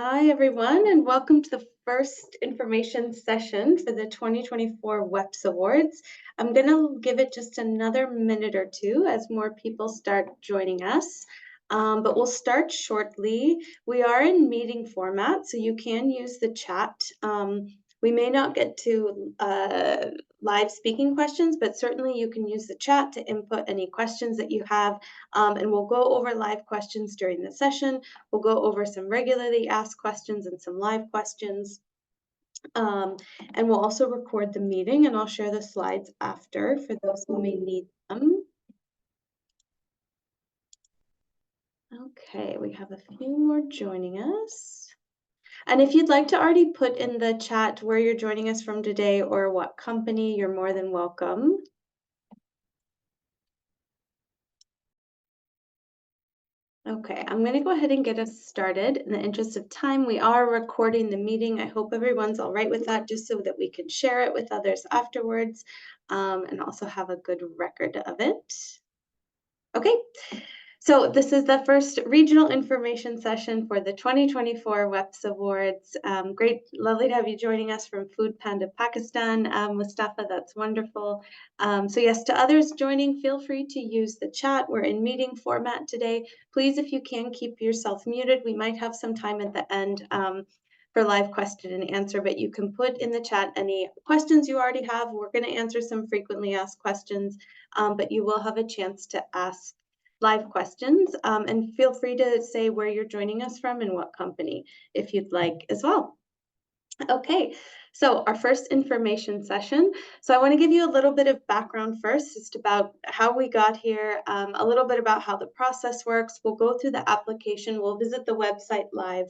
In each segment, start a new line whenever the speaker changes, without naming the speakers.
Hi, everyone, and welcome to the first information session for the 2024 WEPs Awards. I'm going to give it just another minute or two as more people start joining us, but we'll start shortly. We are in meeting format, so you can use the chat. We may not get to live speaking questions, but certainly you can use the chat to input any questions that you have, and we'll go over live questions during the session. We'll go over some regularly asked questions and some live questions. And we'll also record the meeting, and I'll share the slides after for those who may need them. Okay, we have a few more joining us. And if you'd like to already put in the chat where you're joining us from today or what company, you're more than welcome. Okay, I'm going to go ahead and get us started. In the interest of time, we are recording the meeting. I hope everyone's all right with that, just so that we can share it with others afterwards, and also have a good record of it. Okay, so this is the first regional information session for the 2024 WEPs Awards. Great, lovely to have you joining us from Food Panda, Pakistan. Mustafa, that's wonderful. So yes, to others joining, feel free to use the chat. We're in meeting format today. Please, if you can, keep yourself muted. We might have some time at the end for live question and answer, but you can put in the chat any questions you already have. We're going to answer some frequently asked questions, but you will have a chance to ask live questions, and feel free to say where you're joining us from and what company if you'd like as well. Okay, so our first information session. So I want to give you a little bit of background first, just about how we got here, a little bit about how the process works. We'll go through the application. We'll visit the website live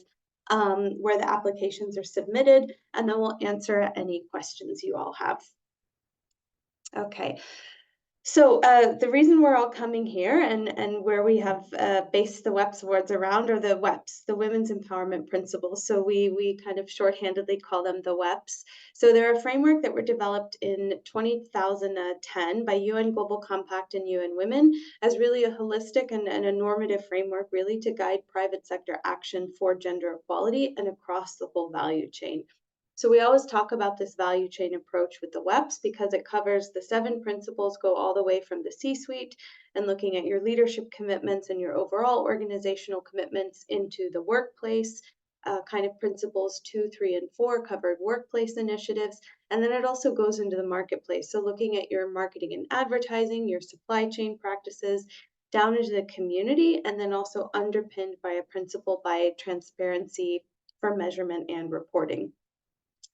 where the applications are submitted, and then we'll answer any questions you all have. Okay. So the reason we're all coming here and where we have based the WEPs Awards around are the WEPs, the Women's Empowerment Principles. So we kind of shorthandedly call them the WEPs. So they're a framework that were developed in 2010 by UN Global Compact and UN Women as really a holistic and a normative framework really to guide private sector action for gender equality and across the whole value chain. So we always talk about this value chain approach with the WEPs because it covers the 7 principles, go all the way from the C-suite and looking at your leadership commitments and your overall organizational commitments into the workplace. Kind of principles 2, 3, and 4 covered workplace initiatives. And then it also goes into the marketplace. So looking at your marketing and advertising, your supply chain practices, down into the community, and then also underpinned by a principle by transparency for measurement and reporting.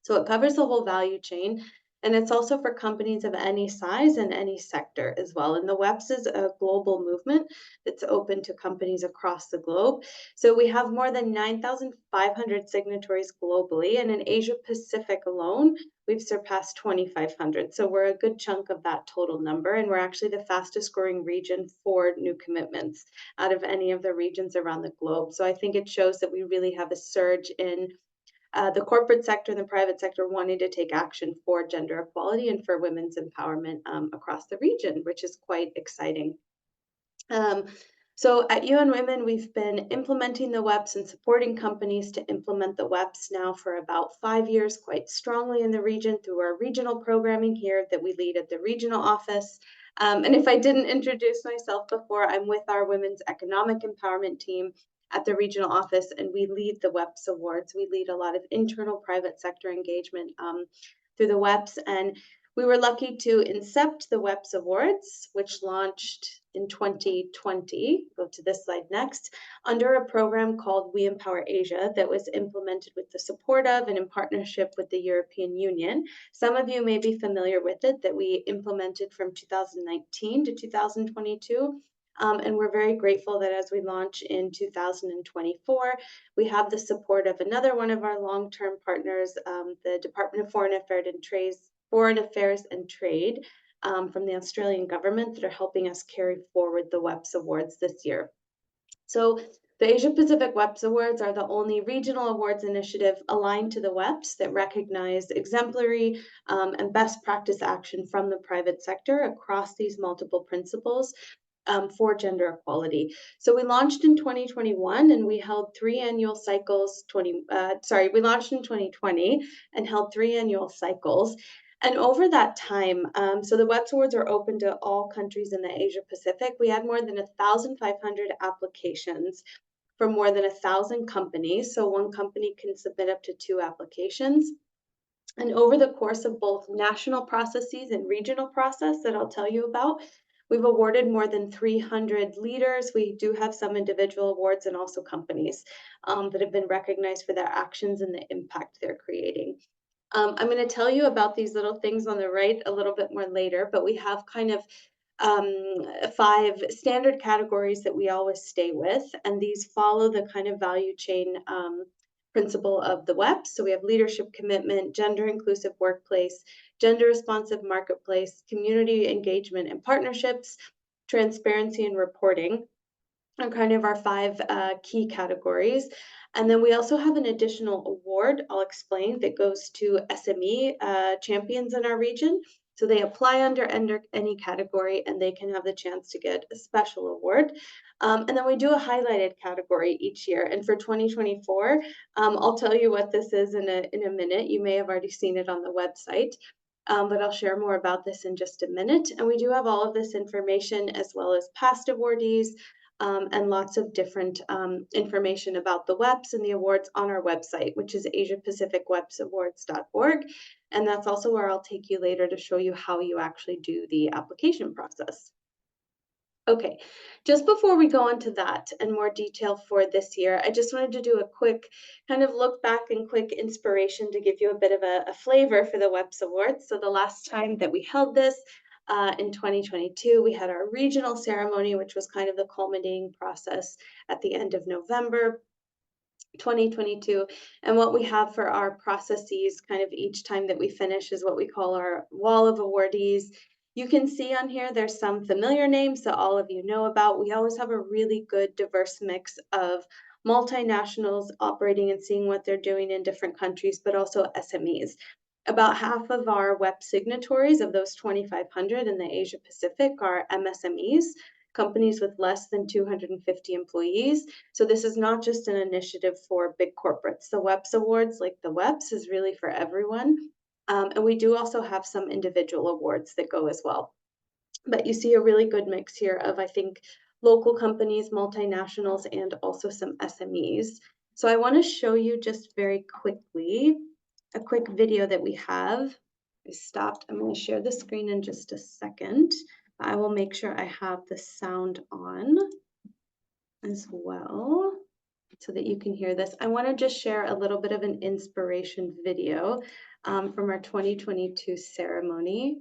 So it covers the whole value chain, and it's also for companies of any size and any sector as well. And the WEPs is a global movement that's open to companies across the globe. So we have more than 9,500 signatories globally, and in Asia Pacific alone, we've surpassed 2,500. So we're a good chunk of that total number, and we're actually the fastest growing region for new commitments out of any of the regions around the globe. So I think it shows that we really have a surge in the corporate sector and the private sector wanting to take action for gender equality and for women's empowerment across the region, which is quite exciting. So at UN Women, we've been implementing the WEPs and supporting companies to implement the WEPs now for about 5 years, quite strongly in the region through our regional programming here that we lead at the regional office. And if I didn't introduce myself before, I'm with our Women's Economic Empowerment team at the regional office, and we lead the WEPs Awards. We lead a lot of internal private sector engagement through the WEPs, and we were lucky to incept the WEPs Awards, which launched in 2020, go to this slide next, under a program called We Empower Asia that was implemented with the support of and in partnership with the European Union. Some of you may be familiar with it, that we implemented from 2019 to 2022. And we're very grateful that as we launch in 2024, we have the support of another one of our long-term partners, the Department of Foreign Affairs and Trade from the Australian government that are helping us carry forward the WEPs Awards this year. So the Asia Pacific WEPs Awards are the only regional awards initiative aligned to the WEPs that recognize exemplary and best practice action from the private sector across these multiple principles. for gender equality. So we launched in 2021 and we held 3 annual cycles. We launched in 2020 and held 3 annual cycles. And over that time, so the WEPs Awards are open to all countries in the Asia Pacific. We had more than 1,500 applications from more than 1,000 companies. So one company can submit up to 2 applications. And over the course of both national processes and regional process that I'll tell you about, we've awarded more than 300 leaders. We do have some individual awards and also companies that have been recognized for their actions and the impact they're creating. I'm going to tell you about these little things on the right a little bit more later, but we have kind of 5 standard categories that we always stay with, and these follow the kind of value chain principle of the WEPs. So we have leadership commitment, gender inclusive workplace, gender responsive marketplace, community engagement and partnerships, transparency and reporting are kind of our 5 key categories. And then we also have an additional award, I'll explain, that goes to SME champions in our region. So they apply under any category and they can have the chance to get a special award. And then we do a highlighted category each year. And for 2024, I'll tell you what this is in a minute. You may have already seen it on the website. But I'll share more about this in just a minute. And we do have all of this information as well as past awardees, and lots of different information about the WEPs and the awards on our website, which is AsiaPacificWEPsAwards.org. And that's also where I'll take you later to show you how you actually do the application process. Okay, just before we go on to that and more detail for this year, I just wanted to do a quick kind of look back and quick inspiration to give you a bit of a flavor for the WEPs Awards. So the last time that we held this, in 2022, we had our regional ceremony, which was kind of the culminating process at the end of November 2022. And what we have for our processes kind of each time that we finish is what we call our wall of awardees. You can see on here, there's some familiar names that all of you know about. We always have a really good diverse mix of multinationals operating and seeing what they're doing in different countries, but also SMEs. About half of our WEP signatories of those 2,500 in the Asia Pacific are MSMEs, companies with less than 250 employees. So this is not just an initiative for big corporates. The WEPs Awards, like the WEPs, is really for everyone. And we do also have some individual awards that go as well. But you see a really good mix here of, I think, local companies, multinationals, and also some SMEs. So I want to show you just very quickly a quick video that we have. I stopped. I'm going to share the screen in just a second. I will make sure I have the sound on as well so that you can hear this. I want to just share a little bit of an inspiration video from our 2022 ceremony.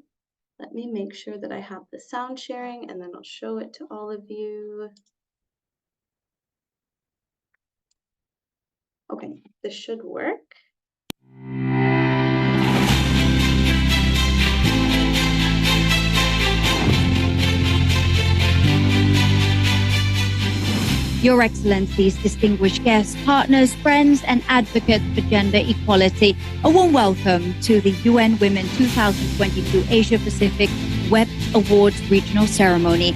Let me make sure that I have the sound sharing and then I'll show it to all of you. Okay, this should work.
Your Excellencies, distinguished guests, partners, friends, and advocates for gender equality, a warm welcome to the UN Women 2022 Asia Pacific WEPs Awards Regional Ceremony.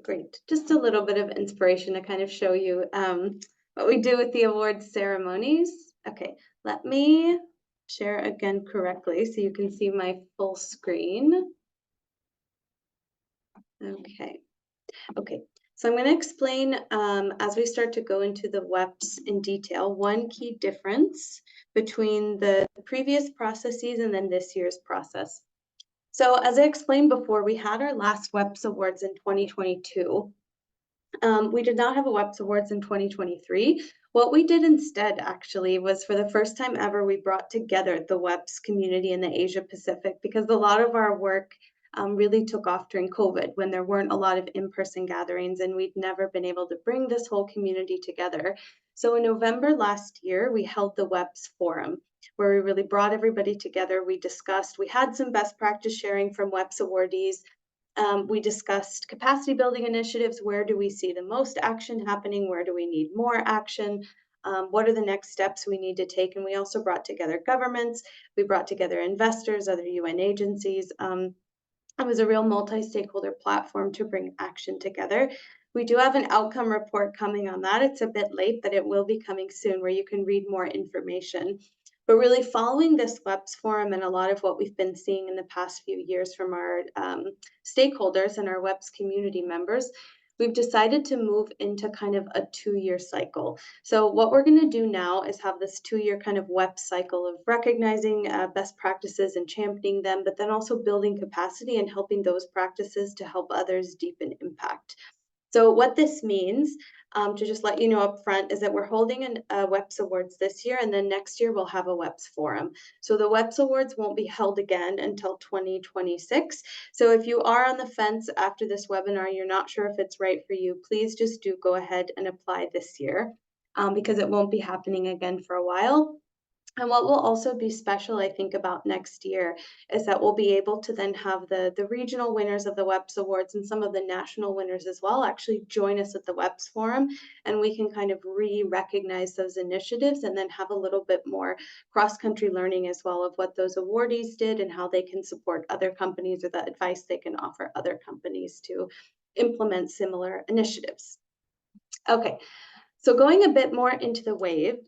Great. Just a little bit of inspiration to kind of show you what we do with the awards ceremonies. Okay, let me
share again correctly so you can see my full screen. Okay. So I'm going to explain as we start to go into the WEPs in detail, one key difference between the previous processes and then this year's process. So as I explained before, we had our last WEPs Awards in 2022. We did not have a WEPs Awards in 2023. What we did instead, actually, was for the first time ever, we brought together the WEPs community in the Asia Pacific because a lot of our work really took off during COVID when there weren't a lot of in-person gatherings and we'd never been able to bring this whole community together. So in November last year, we held the WEPs Forum where we really brought everybody together. We discussed, we had some best practice sharing from WEPs awardees. We discussed capacity building initiatives. Where do we see the most action happening? Where do we need more action? What are the next steps we need to take? And we also brought together governments. We brought together investors, other UN agencies. It was a real multi-stakeholder platform to bring action together. We do have an outcome report coming on that. It's a bit late, but it will be coming soon where you can read more information. But really following this WEPs forum and a lot of what we've been seeing in the past few years from our stakeholders and our WEPs community members, we've decided to move into kind of a 2-year cycle. So what we're going to do now is have this 2-year kind of WEPs cycle of recognizing best practices and championing them, but then also building capacity and helping those practices to help others deepen impact. So what this means, to just let you know up front, is that we're holding a WEPs Awards this year, and then next year we'll have a WEPs Forum. So the WEPs Awards won't be held again until 2026. So if you are on the fence after this webinar, you're not sure if it's right for you, please just do go ahead and apply this year because it won't be happening again for a while. And what will also be special, I think, about next year is that we'll be able to then have the regional winners of the WEPs Awards and some of the national winners as well actually join us at the WEPs Forum, and we can kind of re-recognize those initiatives and then have a little bit more cross-country learning as well of what those awardees did and how they can support other companies or the advice they can offer other companies to implement similar initiatives. Okay. So going a bit more into the weeds,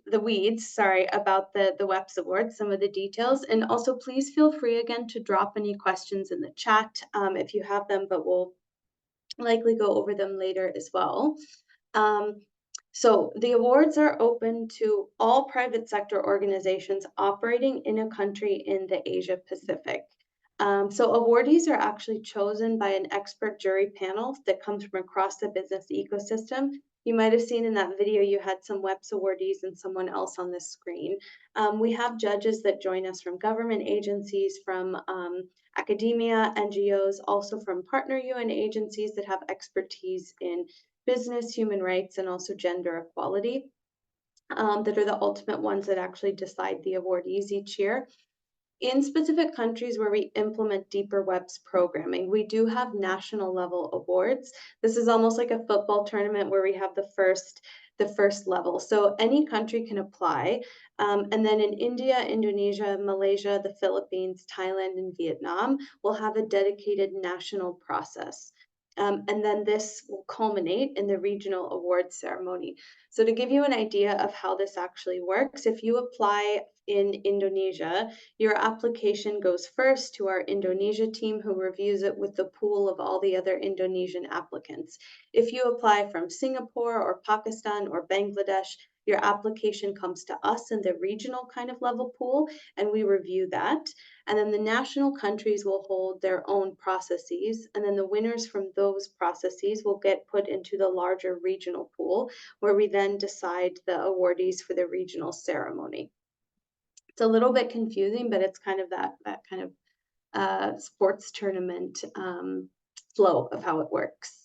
about the WEPs Awards, some of the details, and also please feel free again to drop any questions in the chat if you have them, but we'll likely go over them later as well. So the awards are open to all private sector organizations operating in a country in the Asia Pacific. So awardees are actually chosen by an expert jury panel that comes from across the business ecosystem. You might have seen in that video, you had some WEPs awardees and someone else on the screen. We have judges that join us from government agencies, from academia, NGOs, also from partner UN agencies that have expertise in business, human rights, and also gender equality, that are the ultimate ones that actually decide the awardees each year. In specific countries where we implement deeper WEPs programming, we do have national level awards. This is almost like a football tournament where we have the first level. So any country can apply. And then in India, Indonesia, Malaysia, the Philippines, Thailand, and Vietnam, we'll have a dedicated national process. And then this will culminate in the regional awards ceremony. So to give you an idea of how this actually works, if you apply in Indonesia, your application goes first to our Indonesia team who reviews it with the pool of all the other Indonesian applicants. If you apply from Singapore or Pakistan or Bangladesh, your application comes to us in the regional kind of level pool, and we review that. And then the national countries will hold their own processes, and then the winners from those processes will get put into the larger regional pool, where we then decide the awardees for the regional ceremony. It's a little bit confusing, but it's kind of that kind of sports tournament flow of how it works.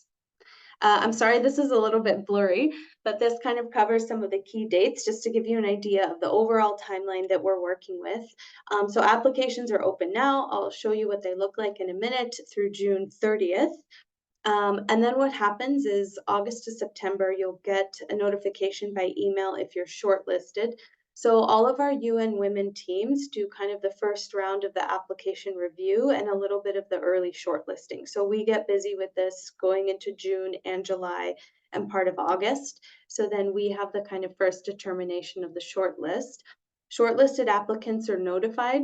I'm sorry, this is a little bit blurry, but this kind of covers some of the key dates just to give you an idea of the overall timeline that we're working with. So applications are open now. I'll show you what they look like in a minute through June 30th. And then what happens is August to September, you'll get a notification by email if you're shortlisted. So all of our UN Women teams do kind of the first round of the application review and a little bit of the early shortlisting. So we get busy with this going into June and July and part of August. So then we have the kind of first determination of the shortlist. Shortlisted applicants are notified.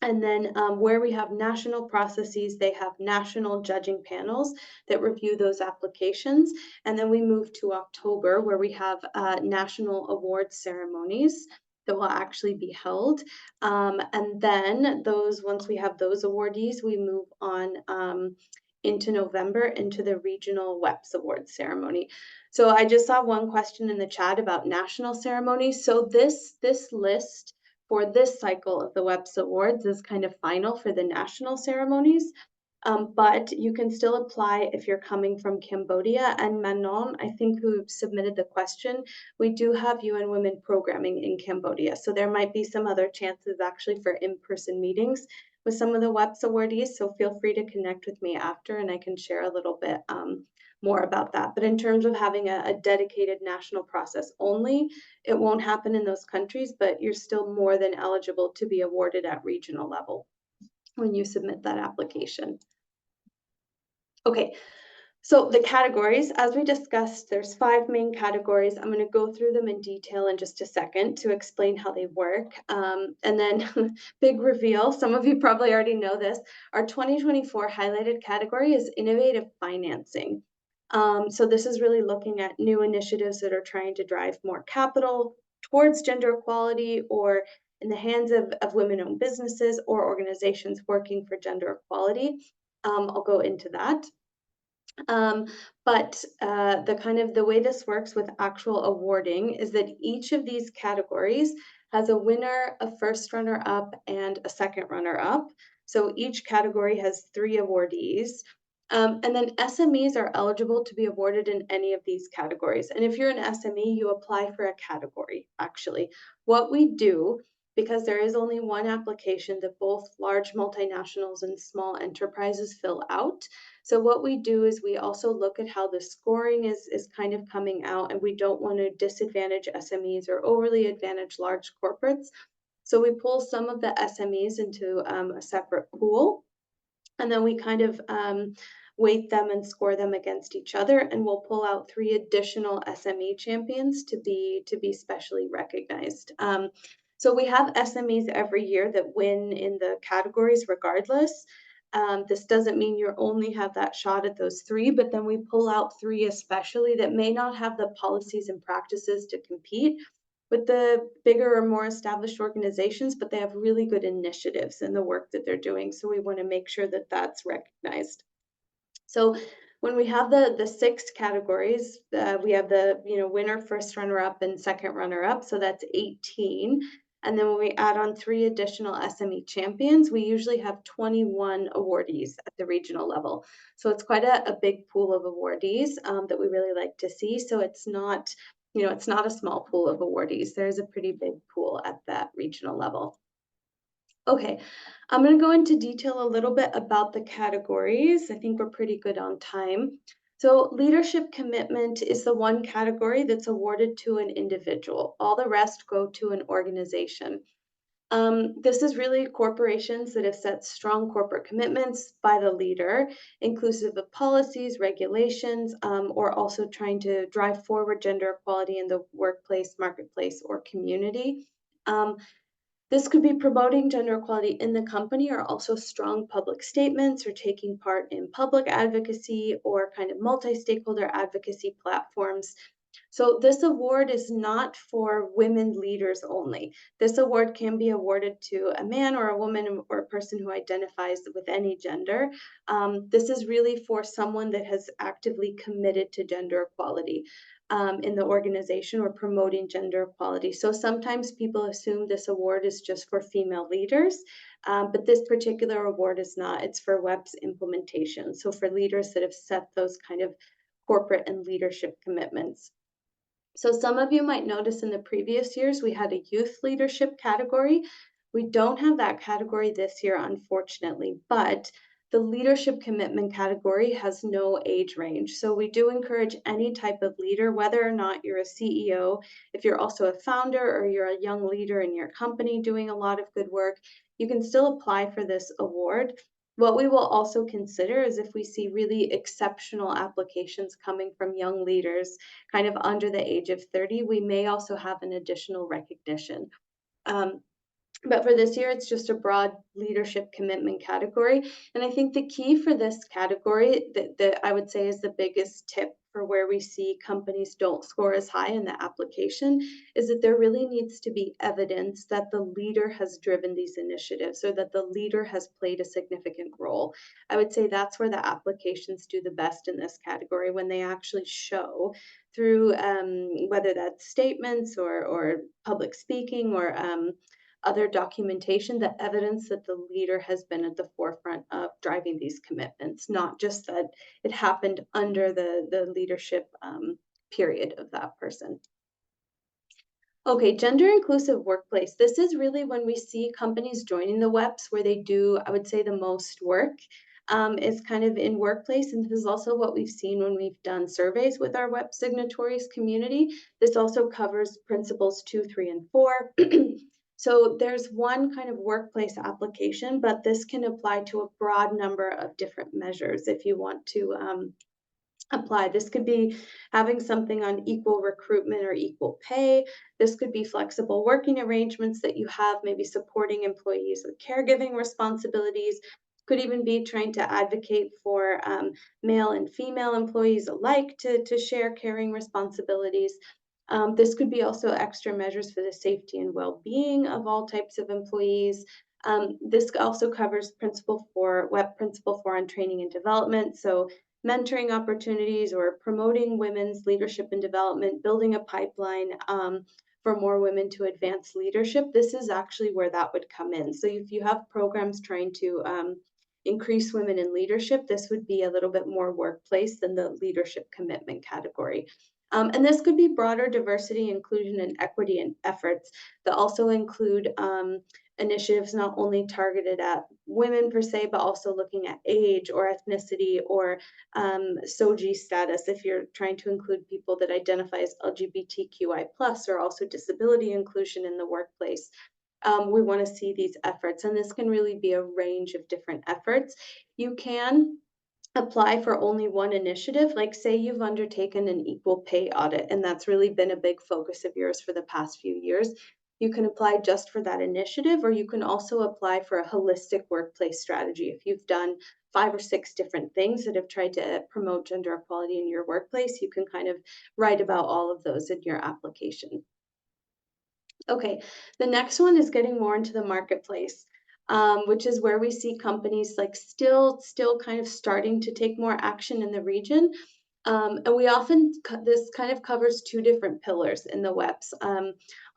And then where we have national processes, they have national judging panels that review those applications. And then we move to October, where we have national award ceremonies that will actually be held. And then once we have those awardees, we move on into November into the regional WEPs Awards ceremony. So I just saw one question in the chat about national ceremonies. So this list for this cycle of the WEPs Awards is kind of final for the national ceremonies, but you can still apply if you're coming from Cambodia. And Manon, I think, who submitted the question, we do have UN Women programming in Cambodia. So there might be some other chances actually for in-person meetings with some of the WEPs awardees. So feel free to connect with me after and I can share a little bit more about that. But in terms of having a dedicated national process only, it won't happen in those countries, but you're still more than eligible to be awarded at regional level when you submit that application. Okay, so the categories, as we discussed, there's 5 main categories. I'm going to go through them in detail in just a second to explain how they work. And then big reveal, some of you probably already know this, our 2024 highlighted category is innovative financing. So this is really looking at new initiatives that are trying to drive more capital towards gender equality or in the hands of women-owned businesses or organizations working for gender equality. I'll go into that. But the way this works with actual awarding is that each of these categories has a winner, a first runner-up, and a second runner-up. So each category has 3 awardees. And then SMEs are eligible to be awarded in any of these categories. And if you're an SME, you apply for a category, actually. What we do, because there is only one application that both large multinationals and small enterprises fill out. So what we do is we also look at how the scoring is kind of coming out, and we don't want to disadvantage SMEs or overly advantage large corporates. So we pull some of the SMEs into a separate pool, and then we kind of weight them and score them against each other, and we'll pull out 3 additional SME champions to be specially recognized. So we have SMEs every year that win in the categories regardless. This doesn't mean you only have that shot at those 3, but then we pull out 3 especially that may not have the policies and practices to compete with the bigger or more established organizations, but they have really good initiatives in the work that they're doing. So we want to make sure that that's recognized. So when we have the 6 categories, we have the winner, first runner-up, and second runner-up. So that's 18. And then when we add on 3 additional SME champions, we usually have 21 awardees at the regional level. So it's quite a big pool of awardees that we really like to see. So it's not, it's not a small pool of awardees. There's a pretty big pool at that regional level. Okay, I'm going to go into detail a little bit about the categories. I think we're pretty good on time. So leadership commitment is the one category that's awarded to an individual. All the rest go to an organization. This is really corporations that have set strong corporate commitments by the leader, inclusive of policies, regulations, or also trying to drive forward gender equality in the workplace, marketplace, or community. This could be promoting gender equality in the company or also strong public statements or taking part in public advocacy or kind of multi-stakeholder advocacy platforms. So this award is not for women leaders only. This award can be awarded to a man or a woman or a person who identifies with any gender. This is really for someone that has actively committed to gender equality in the organization or promoting gender equality. So sometimes people assume this award is just for female leaders, but this particular award is not. It's for WEPs implementation. So for leaders that have set those kind of corporate and leadership commitments. So some of you might notice in the previous years, we had a youth leadership category. We don't have that category this year, unfortunately, but the leadership commitment category has no age range. So we do encourage any type of leader, whether or not you're a CEO, if you're also a founder or you're a young leader in your company doing a lot of good work, you can still apply for this award. What we will also consider is if we see really exceptional applications coming from young leaders kind of under the age of 30, we may also have an additional recognition. But for this year, it's just a broad leadership commitment category. And I think the key for this category that I would say is the biggest tip for where we see companies don't score as high in the application is that there really needs to be evidence that the leader has driven these initiatives or that the leader has played a significant role. I would say that's where the applications do the best in this category, when they actually show through whether that's statements or public speaking or other documentation, the evidence that the leader has been at the forefront of driving these commitments, not just that it happened under the leadership period of that person. Okay, gender inclusive workplace. This is really when we see companies joining the WEPs where they do, I would say, the most work is kind of in workplace. And this is also what we've seen when we've done surveys with our WEP signatories community. This also covers principles 2, 3, and 4. So there's one kind of workplace application, but this can apply to a broad number of different measures if you want to apply. This could be having something on equal recruitment or equal pay. This could be flexible working arrangements that you have, maybe supporting employees with caregiving responsibilities. Could even be trying to advocate for male and female employees alike to share caring responsibilities. This could be also extra measures for the safety and well-being of all types of employees. This also covers WEP Principle 4 on training and development. So mentoring opportunities or promoting women's leadership and development, building a pipeline for more women to advance leadership. This is actually where that would come in. So if you have programs trying to increase women in leadership, this would be a little bit more workplace than the leadership commitment category. And this could be broader diversity, inclusion, and equity and efforts that also include initiatives not only targeted at women per se, but also looking at age or ethnicity or SOGI status. If you're trying to include people that identify as LGBTQI+, or also disability inclusion in the workplace. We want to see these efforts, and this can really be a range of different efforts. You can apply for only one initiative, like say you've undertaken an equal pay audit, and that's really been a big focus of yours for the past few years. You can apply just for that initiative, or you can also apply for a holistic workplace strategy. If you've done 5 or 6 different things that have tried to promote gender equality in your workplace, you can kind of write about all of those in your application. Okay, the next one is getting more into the marketplace, which is where we see companies like still kind of starting to take more action in the region. And we often, this kind of covers 2 different pillars in the WEPs.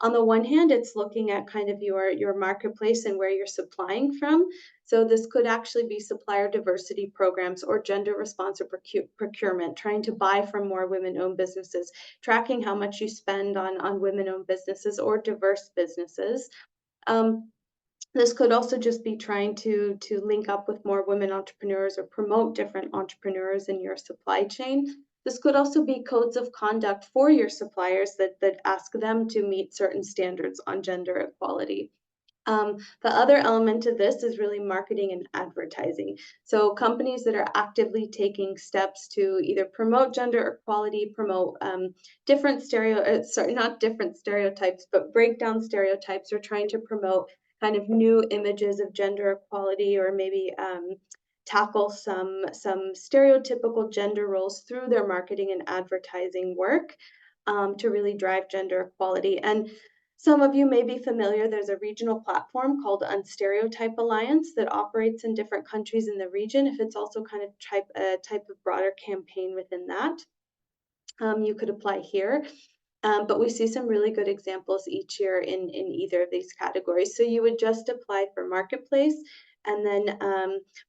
On the one hand, it's looking at kind of your marketplace and where you're supplying from. So this could actually be supplier diversity programs or gender responsive procurement, trying to buy from more women-owned businesses, tracking how much you spend on women-owned businesses or diverse businesses. This could also just be trying to link up with more women entrepreneurs or promote different entrepreneurs in your supply chain. This could also be codes of conduct for your suppliers that ask them to meet certain standards on gender equality. The other element of this is really marketing and advertising. So companies that are actively taking steps to either promote gender equality, promote not different stereotypes, but break down stereotypes, or trying to promote kind of new images of gender equality, or maybe tackle some stereotypical gender roles through their marketing and advertising work to really drive gender equality. And some of you may be familiar, there's a regional platform called Unstereotype Alliance that operates in different countries in the region. If it's also kind of a type of broader campaign within that, you could apply here. But we see some really good examples each year in either of these categories. So you would just apply for marketplace, and then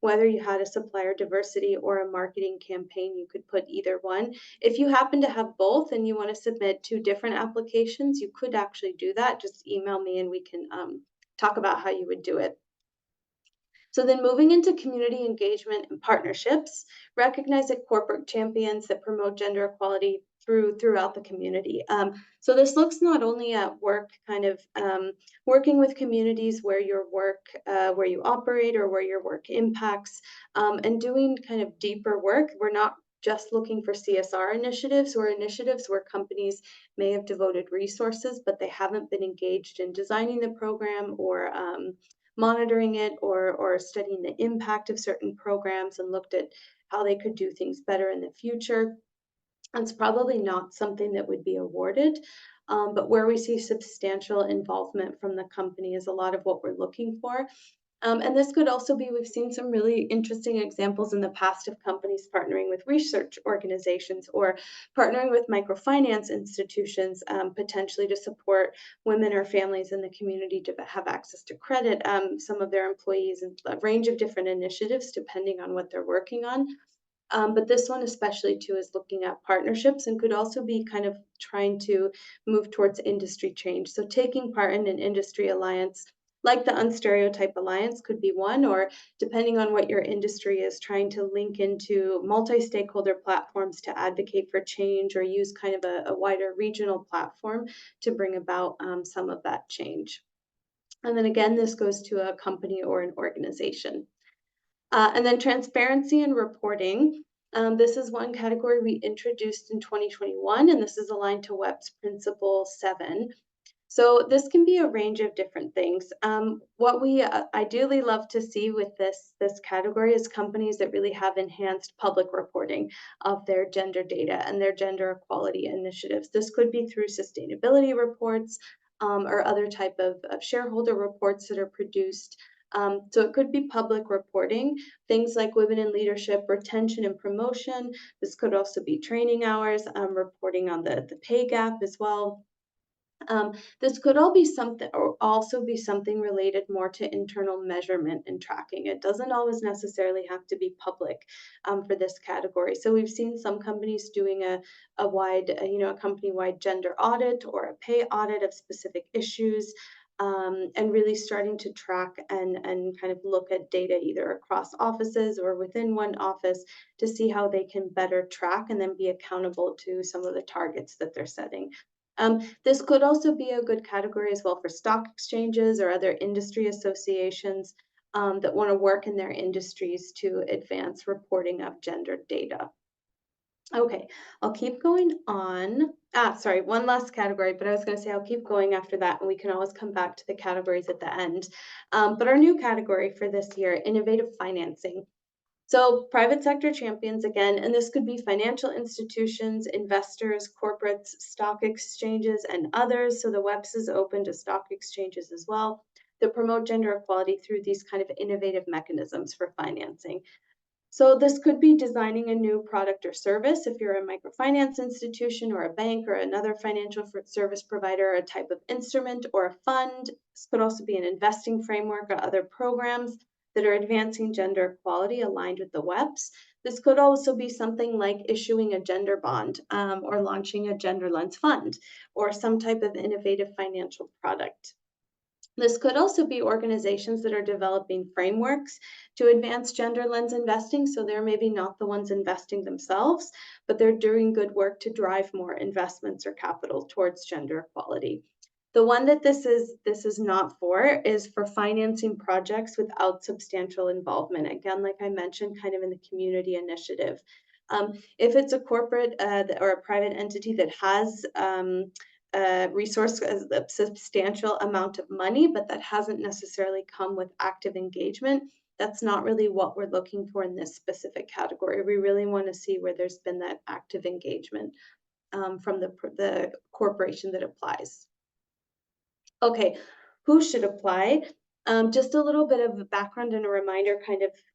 whether you had a supplier diversity or a marketing campaign, you could put either one. If you happen to have both and you want to submit 2 different applications, you could actually do that. Just email me and we can talk about how you would do it. So then moving into community engagement and partnerships, recognize that corporate champions that promote gender equality throughout the community. So this looks not only at work, kind of working with communities where your work, where you operate or where your work impacts, and doing kind of deeper work. We're not just looking for CSR initiatives or initiatives where companies may have devoted resources, but they haven't been engaged in designing the program or monitoring it or studying the impact of certain programs and looked at how they could do things better in the future. It's probably not something that would be awarded, but where we see substantial involvement from the company is a lot of what we're looking for. And this could also be, we've seen some really interesting examples in the past of companies partnering with research organizations or partnering with microfinance institutions, potentially to support women or families in the community to have access to credit, some of their employees, and a range of different initiatives depending on what they're working on. But this one especially too is looking at partnerships and could also be kind of trying to move towards industry change. So taking part in an industry alliance like the Unstereotype Alliance could be one, or depending on what your industry is, trying to link into multi-stakeholder platforms to advocate for change or use kind of a wider regional platform to bring about some of that change. And then again, this goes to a company or an organization. And then transparency and reporting. This is one category we introduced in 2021, and this is aligned to WEP's Principle 7. So this can be a range of different things. What we ideally love to see with this category is companies that really have enhanced public reporting of their gender data and their gender equality initiatives. This could be through sustainability reports or other type of shareholder reports that are produced. So it could be public reporting, things like women in leadership, retention and promotion. This could also be training hours, reporting on the pay gap as well. This could all be something, or also be something related more to internal measurement and tracking. It doesn't always necessarily have to be public for this category. So we've seen some companies doing a company-wide gender audit or a pay audit of specific issues. And really starting to track and kind of look at data either across offices or within one office to see how they can better track and then be accountable to some of the targets that they're setting. This could also be a good category as well for stock exchanges or other industry associations that want to work in their industries to advance reporting of gender data. Okay, I'll keep going on. Sorry, one last category, but I was going to say I'll keep going after that, and we can always come back to the categories at the end. But our new category for this year, innovative financing. So private sector champions again, and this could be financial institutions, investors, corporates, stock exchanges, and others. So the WEPs is open to stock exchanges as well that promote gender equality through these kind of innovative mechanisms for financing. So this could be designing a new product or service if you're a microfinance institution or a bank or another financial service provider, a type of instrument or a fund. This could also be an investing framework or other programs that are advancing gender equality aligned with the WEPs. This could also be something like issuing a gender bond or launching a gender lens fund or some type of innovative financial product. This could also be organizations that are developing frameworks to advance gender lens investing. So they're maybe not the ones investing themselves, but they're doing good work to drive more investments or capital towards gender equality. The one that this is not for is for financing projects without substantial involvement. Again, like I mentioned, kind of in the community initiative. If it's a corporate or a private entity that has resource a substantial amount of money, but that hasn't necessarily come with active engagement, that's not really what we're looking for in this specific category. We really want to see where there's been that active engagement from the corporation that applies. Okay, who should apply? Just a little bit of a background and a reminder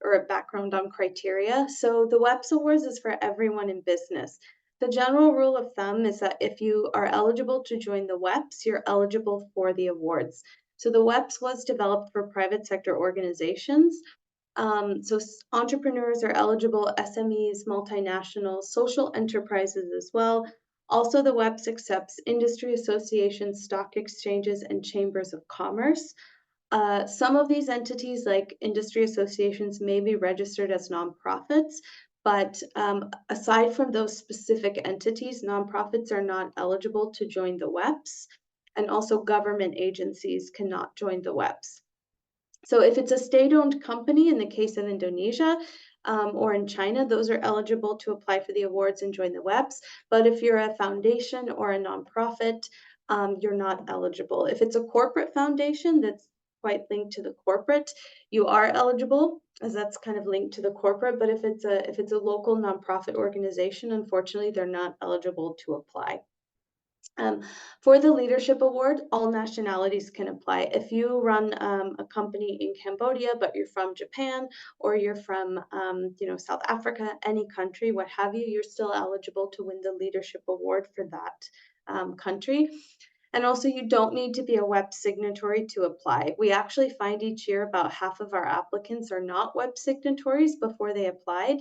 or a background on criteria. So the WEPs Awards is for everyone in business. The general rule of thumb is that if you are eligible to join the WEPs, you're eligible for the awards. So the WEPs was developed for private sector organizations. So entrepreneurs are eligible, SMEs, multinationals, social enterprises as well. Also, the WEPs accepts industry associations, stock exchanges, and chambers of commerce. Some of these entities, like industry associations, may be registered as nonprofits, but aside from those specific entities, nonprofits are not eligible to join the WEPs, and also government agencies cannot join the WEPs. So if it's a state-owned company, in the case of Indonesia, or in China, those are eligible to apply for the awards and join the WEPs. But if you're a foundation or a nonprofit, you're not eligible. If it's a corporate foundation that's quite linked to the corporate, you are eligible, as that's kind of linked to the corporate. But if it's a local nonprofit organization, unfortunately, they're not eligible to apply. Um, for the leadership award, all nationalities can apply. If you run a company in Cambodia, but you're from Japan or you're from South Africa, any country, what have you, you're still eligible to win the leadership award for that country. And also, you don't need to be a WEP signatory to apply. We actually find each year about half of our applicants are not WEP signatories before they applied.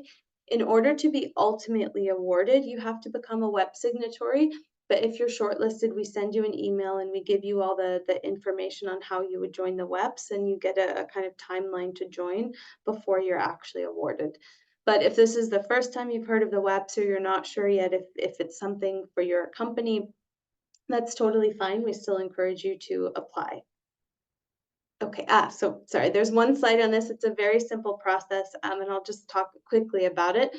In order to be ultimately awarded, you have to become a WEP signatory. But if you're shortlisted, we send you an email and we give you all the information on how you would join the WEPs, and you get a kind of timeline to join before you're actually awarded. But if this is the first time you've heard of the WEPs or you're not sure yet if it's something for your company, that's totally fine. We still encourage you to apply. Okay, so sorry, there's one slide on this. It's a very simple process, and I'll just talk quickly about it.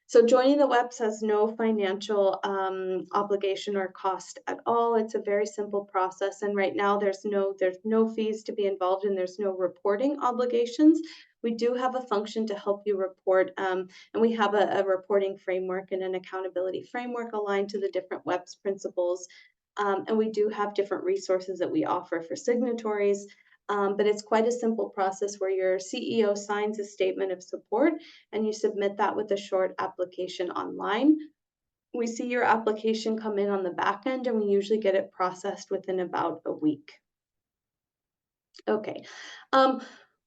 So joining the WEPs has no financial obligation or cost at all. It's a very simple process, and right now there's no fees to be involved and there's no reporting obligations. We do have a function to help you report, and we have a reporting framework and an accountability framework aligned to the different WEPs principles. And we do have different resources that we offer for signatories. But it's quite a simple process where your CEO signs a statement of support and you submit that with a short application online. We see your application come in on the back end and we usually get it processed within about a week. Okay.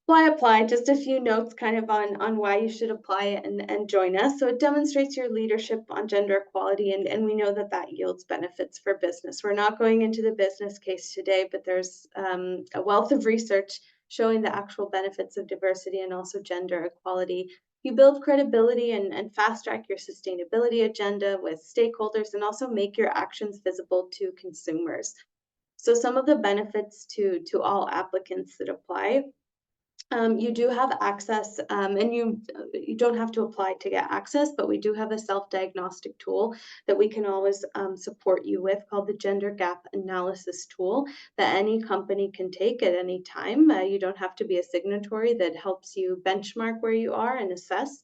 Why apply? Just a few notes kind of on why you should apply and join us. So it demonstrates your leadership on gender equality, and we know that yields benefits for business. We're not going into the business case today, but there's a wealth of research showing the actual benefits of diversity and also gender equality. You build credibility and fast track your sustainability agenda with stakeholders and also make your actions visible to consumers. So some of the benefits to all applicants that apply. You do have access, and you don't have to apply to get access, but we do have a self-diagnostic tool that we can always support you with called the Gender Gap Analysis Tool that any company can take at any time. You don't have to be a signatory. That helps you benchmark where you are and assess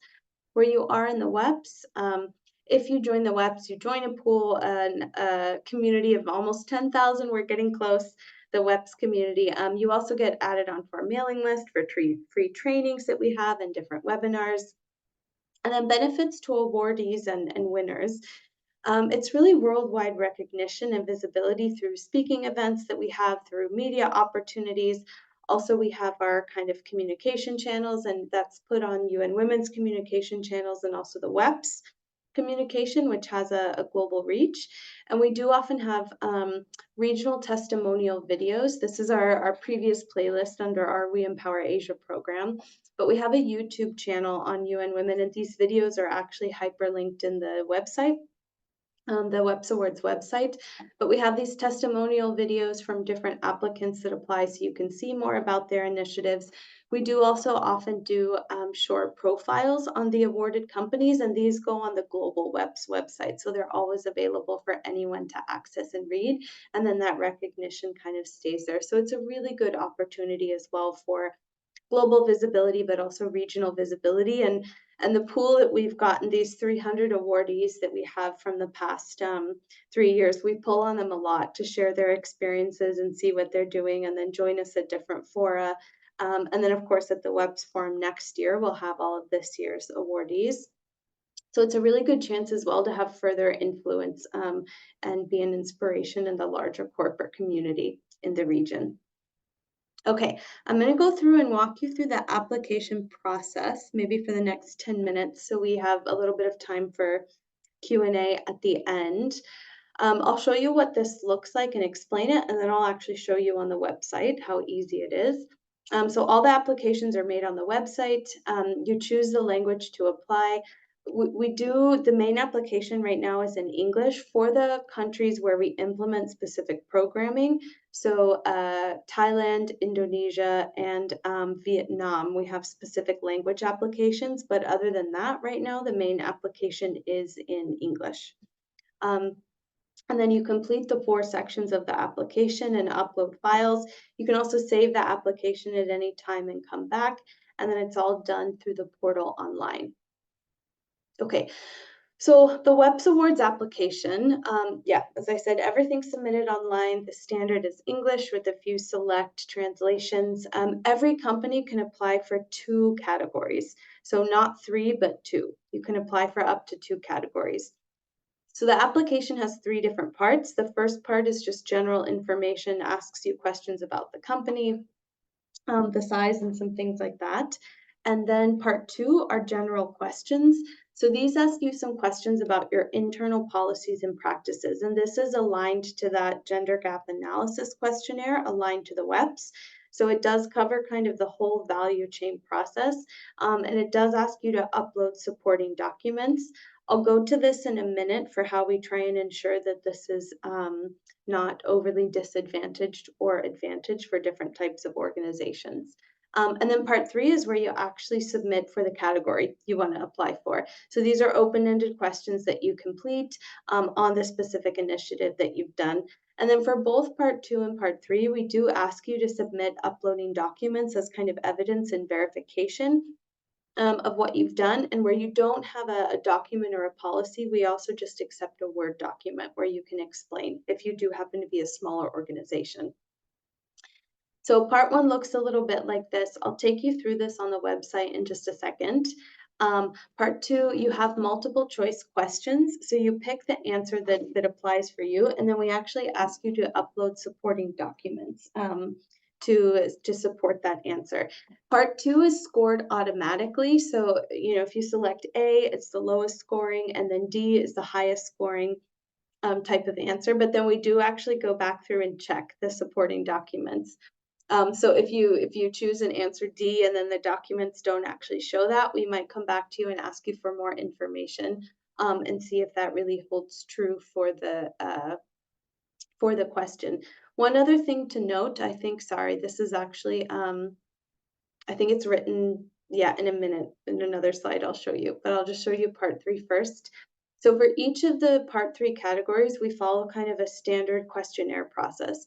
where you are in the WEPs. If you join the WEPs, you join a pool, a community of almost 10,000. We're getting close. The WEPs community. You also get added onto our mailing list for free trainings that we have and different webinars. And then benefits to awardees and winners. It's really worldwide recognition and visibility through speaking events that we have, through media opportunities. Also, we have our kind of communication channels, and that's put on UN Women's communication channels and also the WEPs communication, which has a global reach. And we do often have regional testimonial videos. This is our previous playlist under our We Empower Asia program. But we have a YouTube channel on UN Women, and these videos are actually hyperlinked in the website. The WEPs Awards website, but we have these testimonial videos from different applicants that apply so you can see more about their initiatives. We do also often do short profiles on the awarded companies, and these go on the global WEPs website, so they're always available for anyone to access and read, and then that recognition kind of stays there. So it's a really good opportunity as well for global visibility, but also regional visibility. And the pool that we've gotten, these 300 awardees that we have from the past 3 years, we pull on them a lot to share their experiences and see what they're doing, and then join us at different fora. And then, of course, at the WEPs Forum next year, we'll have all of this year's awardees. So it's a really good chance as well to have further influence and be an inspiration in the larger corporate community in the region. Okay, I'm going to go through and walk you through the application process, maybe for the next 10 minutes, so we have a little bit of time for Q&A at the end. I'll show you what this looks like and explain it, and then I'll actually show you on the website how easy it is. So all the applications are made on the website. You choose the language to apply. the main application right now is in English for the countries where we implement specific programming. So Thailand, Indonesia, and Vietnam, we have specific language applications. But other than that, right now, the main application is in English. And then you complete the 4 sections of the application and upload files. You can also save the application at any time and come back. And then it's all done through the portal online. Okay, so the WEPs Awards application, as I said, everything's submitted online. The standard is English with a few select translations. Every company can apply for 2 categories. So not 3, but 2. You can apply for up to 2 categories. So the application has 3 different parts. The first part is just general information, asks you questions about the company, the size and some things like that. And then part 2 are general questions. So these ask you some questions about your internal policies and practices. And this is aligned to that gender gap analysis questionnaire, aligned to the WEPs. So it does cover kind of the whole value chain process. And it does ask you to upload supporting documents. I'll go to this in a minute for how we try and ensure that this is not overly disadvantaged or advantaged for different types of organizations. And then part 3 is where you actually submit for the category you want to apply for. So these are open-ended questions that you complete on the specific initiative that you've done. And then for both part 2 and part 3, we do ask you to submit uploading documents as kind of evidence and verification of what you've done. And where you don't have a document or a policy, we also just accept a Word document where you can explain if you do happen to be a smaller organization. So part 1 looks a little bit like this. I'll take you through this on the website in just a second. Part 2, you have multiple choice questions. So you pick the answer that applies for you. And then we actually ask you to upload supporting documents to support that answer. Part 2 is scored automatically. So, if you select A, it's the lowest scoring, and then D is the highest scoring type of answer. But then we do actually go back through and check the supporting documents. So if you choose an answer D and then the documents don't actually show that, we might come back to you and ask you for more information and see if that really holds true for the question. One other thing to note, this is actually, I think it's written, in a minute, in another slide I'll show you, but I'll just show you part 3 first. So for each of the part 3 categories, we follow kind of a standard questionnaire process.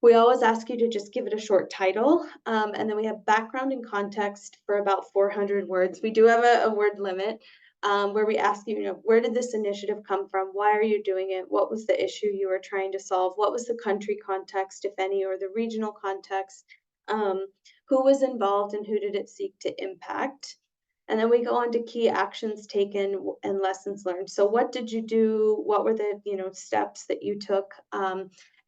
We always ask you to just give it a short title, and then we have background and context for about 400 words. We do have a word limit where we ask you, where did this initiative come from? Why are you doing it? What was the issue you were trying to solve? What was the country context, if any, or the regional context? Who was involved and who did it seek to impact? And then we go on to key actions taken and lessons learned. So what did you do? What were the steps that you took?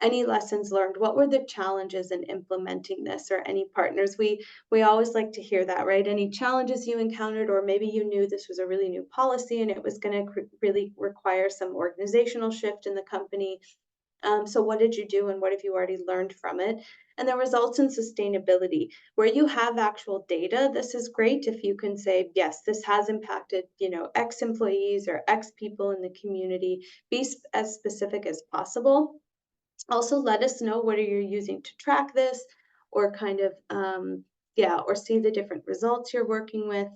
Any lessons learned? What were the challenges in implementing this, or any partners? We always like to hear that, right? Any challenges you encountered, or maybe you knew this was a really new policy and it was going to really require some organizational shift in the company. So what did you do and what have you already learned from it? And the results in sustainability, where you have actual data. This is great if you can say, yes, this has impacted, X employees or X people in the community. Be as specific as possible. Also, let us know what are you using to track this, or kind of, or see the different results you're working with.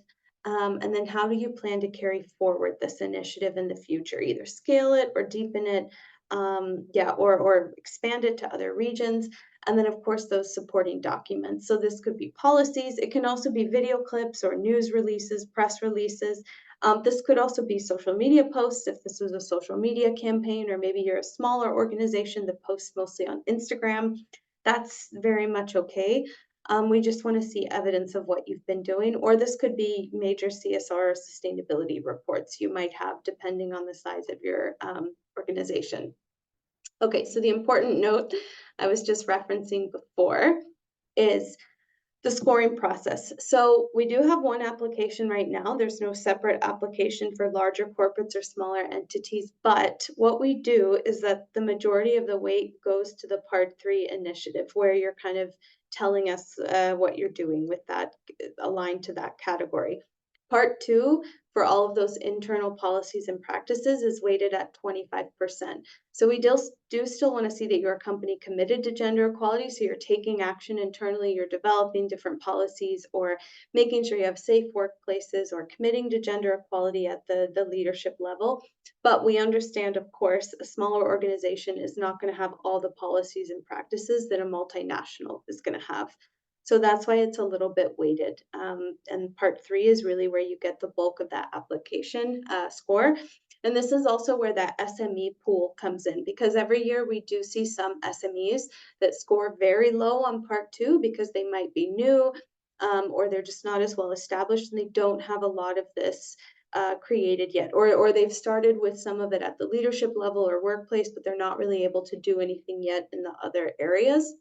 And then how do you plan to carry forward this initiative in the future? Either scale it or deepen it, or expand it to other regions. And then, of course, those supporting documents. So this could be policies. It can also be video clips or news releases, press releases. This could also be social media posts if this was a social media campaign, or maybe you're a smaller organization that posts mostly on Instagram. That's very much okay. We just want to see evidence of what you've been doing, or this could be major CSR or sustainability reports you might have, depending on the size of your organization. Okay, so the important note I was just referencing before is the scoring process. So we do have one application right now. There's no separate application for larger corporates or smaller entities, but what we do is that the majority of the weight goes to the part 3 initiative, where you're kind of telling us what you're doing with that aligned to that category. Part 2, for all of those internal policies and practices, is weighted at 25%. So we do still want to see that you're a company committed to gender equality, so you're taking action internally, you're developing different policies, or making sure you have safe workplaces, or committing to gender equality at the leadership level. But we understand, of course, a smaller organization is not going to have all the policies and practices that a multinational is going to have. So that's why it's a little bit weighted. And part 3 is really where you get the bulk of that application score. And this is also where that SME pool comes in, because every year we do see some SMEs that score very low on part 2 because they might be new, or they're just not as well established and they don't have a lot of this created yet, or they've started with some of it at the leadership level or workplace, but they're not really able to do anything yet in the other areas.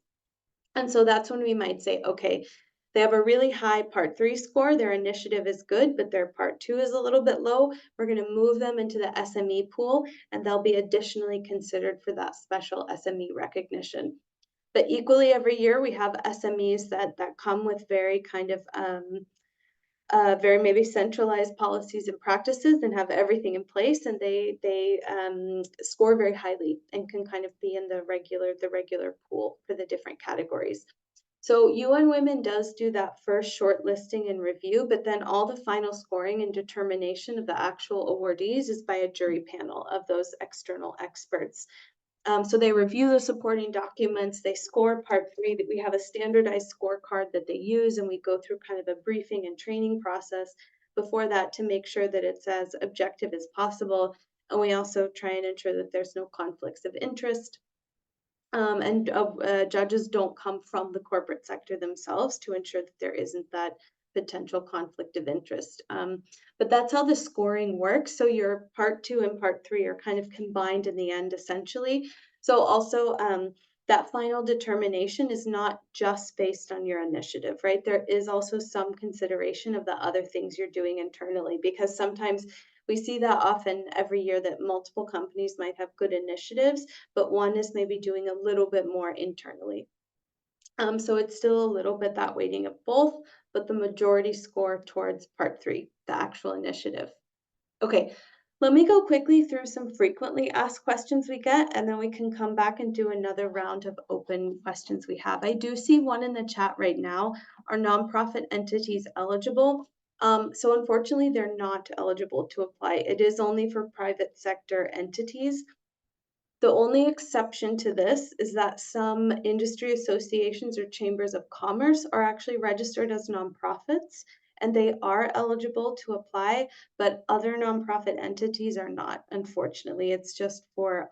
And so that's when we might say, okay, they have a really high part 3 score, their initiative is good, but their part 2 is a little bit low. We're going to move them into the SME pool, and they'll be additionally considered for that special SME recognition. But equally, every year we have SMEs that come with very kind of very maybe centralized policies and practices and have everything in place, and they score very highly and can kind of be in the regular pool for the different categories. So UN Women does do that first shortlisting and review, but then all the final scoring and determination of the actual awardees is by a jury panel of those external experts. So they review the supporting documents, they score part 3, that we have a standardized scorecard that they use, and we go through kind of a briefing and training process before that to make sure that it's as objective as possible. And we also try and ensure that there's no conflicts of interest. And judges don't come from the corporate sector themselves to ensure that there isn't that potential conflict of interest. But that's how the scoring works. So your part 2 and part 3 are kind of combined in the end, essentially. So also, that final determination is not just based on your initiative, right? There is also some consideration of the other things you're doing internally, because sometimes we see that often every year that multiple companies might have good initiatives, but one is maybe doing a little bit more internally. So it's still a little bit that weighting of both, but the majority score towards part 3, the actual initiative. Okay, let me go quickly through some frequently asked questions we get, and then we can come back and do another round of open questions we have. I do see one in the chat right now. Are nonprofit entities eligible? So unfortunately, they're not eligible to apply. It is only for private sector entities. The only exception to this is that some industry associations or chambers of commerce are actually registered as nonprofits, and they are eligible to apply, but other nonprofit entities are not, unfortunately. It's just for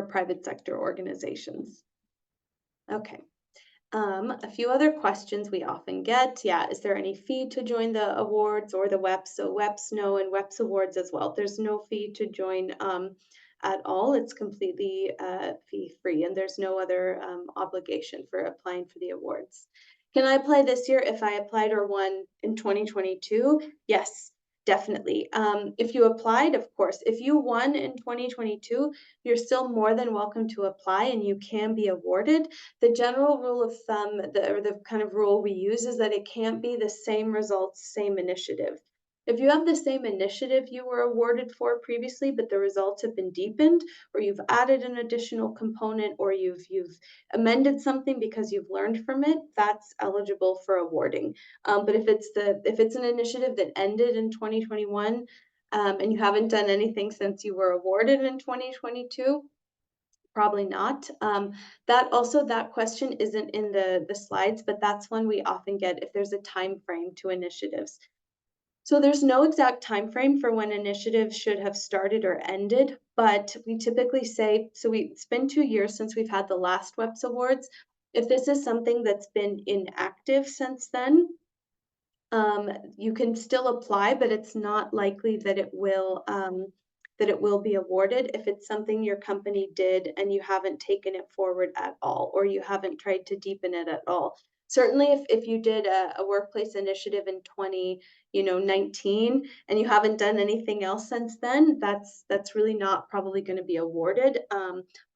private sector organizations. Okay. A few other questions we often get. Yeah, is there any fee to join the awards or the WEPs? So WEPs, no, and WEPs awards as well. There's no fee to join at all. It's completely fee-free, and there's no other obligation for applying for the awards. Can I apply this year if I applied or won in 2022? Yes, definitely. If you applied, of course. If you won in 2022, you're still more than welcome to apply and you can be awarded. The general rule of thumb, or the kind of rule we use, is that it can't be the same results, same initiative. If you have the same initiative you were awarded for previously, but the results have been deepened, or you've added an additional component, or you've amended something because you've learned from it, that's eligible for awarding. But if it's an initiative that ended in 2021, and you haven't done anything since you were awarded in 2022, probably not. That question isn't in the slides, but that's one we often get if there's a time frame to initiatives. So there's no exact time frame for when initiatives should have started or ended, but we typically say, so it's been 2 years since we've had the last WEPs Awards. If this is something that's been inactive since then, you can still apply, but it's not likely that it will be awarded if it's something your company did and you haven't taken it forward at all, or you haven't tried to deepen it at all. Certainly, if you did a workplace initiative in 2019 and you haven't done anything else since then, that's really not probably going to be awarded.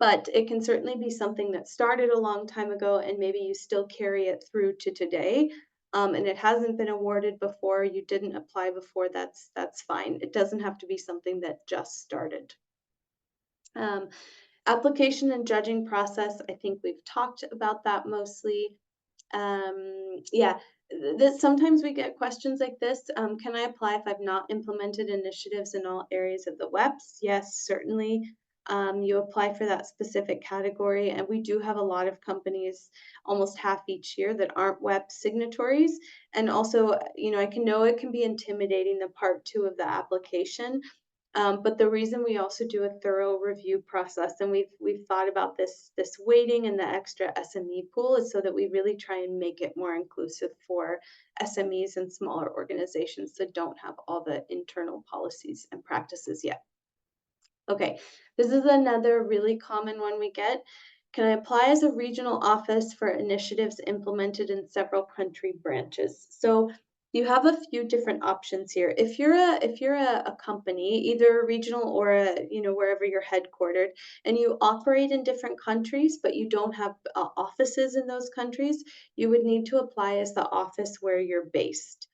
But it can certainly be something that started a long time ago and maybe you still carry it through to today. and it hasn't been awarded before, you didn't apply before, that's fine. It doesn't have to be something that just started. Application and judging process, I think we've talked about that mostly. Yeah, sometimes we get questions like this. Can I apply if I've not implemented initiatives in all areas of the WEPs? Yes, certainly. You apply for that specific category, and we do have a lot of companies, almost half each year, that aren't WEP signatories. And also, I know it can be intimidating, the part 2 of the application. But the reason we also do a thorough review process, and we've thought about this weighting and the extra SME pool, is so that we really try and make it more inclusive for SMEs and smaller organizations that don't have all the internal policies and practices yet. Okay, this is another really common one we get. Can I apply as a regional office for initiatives implemented in several country branches? So you have a few different options here. If you're a company, either a regional or wherever you're headquartered, and you operate in different countries, but you don't have offices in those countries, you would need to apply as the office where you're based.